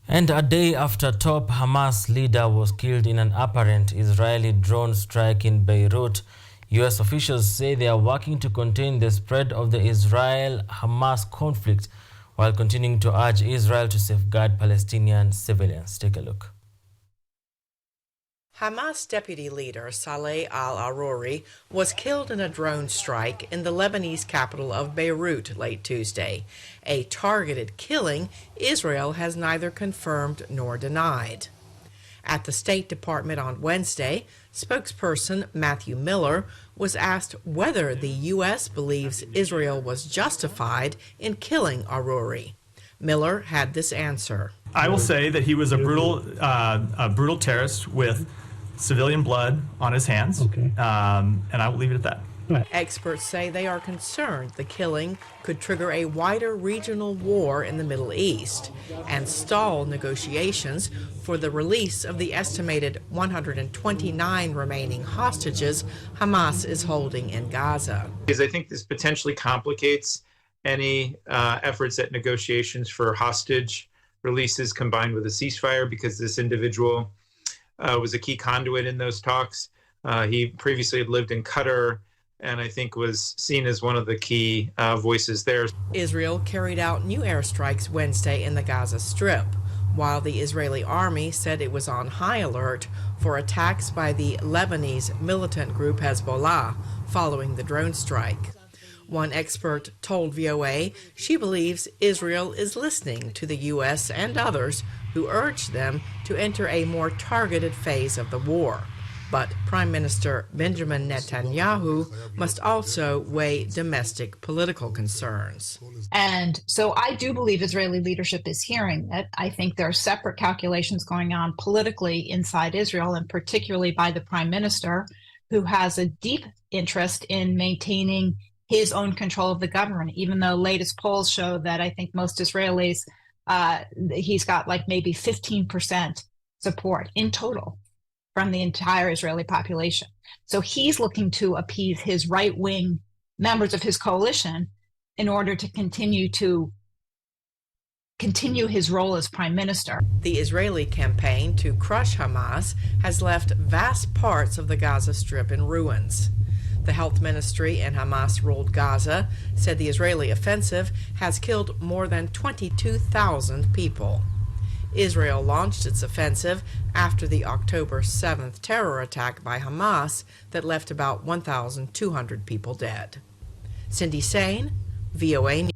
And a day after top Hamas leader was killed in an apparent Israeli drone strike in Beirut, U.S. officials say they are working to contain the spread of the Israel-Hamas conflict while continuing to urge Israel to safeguard Palestinian civilians. Take a look. Hamas deputy leader Saleh al-Aruri was killed in a drone strike in the Lebanese capital of Beirut late Tuesday. A targeted killing Israel has neither confirmed nor denied. At the State Department on Wednesday, spokesperson Matthew Miller was asked whether the U.S. believes Israel was justified in killing Aruri. Miller had this answer. I will say that he was a brutal terrorist with civilian blood on his hands, and I will leave it at that. Experts say they are concerned the killing could trigger a wider regional war in the Middle East and stall negotiations for the release of the estimated 129 remaining hostages Hamas is holding in Gaza. Because I think this potentially complicates any efforts at negotiations for hostage releases combined with a ceasefire, because this individual was a key conduit in those talks. He previously had lived in Qatar and I think was seen as one of the key voices there. Israel carried out new airstrikes Wednesday in the Gaza Strip, while the Israeli army said it was on high alert for attacks by the Lebanese militant group Hezbollah following the drone strike. One expert told VOA she believes Israel is listening to the U.S. and others who urge them to enter a more targeted phase of the war. But Prime Minister Benjamin Netanyahu must also weigh domestic political concerns. And so I do believe Israeli leadership is hearing it. I think there are separate calculations going on politically inside Israel, and particularly by the Prime Minister, who has a deep interest in maintaining his own control of the government, even though latest polls show that I think most Israelis, he's got like maybe 15% support in total from the entire Israeli population. So he's looking to appease his right-wing members of his coalition in order to continue his role as prime minister. The Israeli campaign to crush Hamas has left vast parts of the Gaza Strip in ruins. The health ministry in Hamas-ruled Gaza said the Israeli offensive has killed more than 22,000 people. Israel launched its offensive after the October 7th terror attack by Hamas that left about 1,200 people dead. Cindy Sain, VOA News.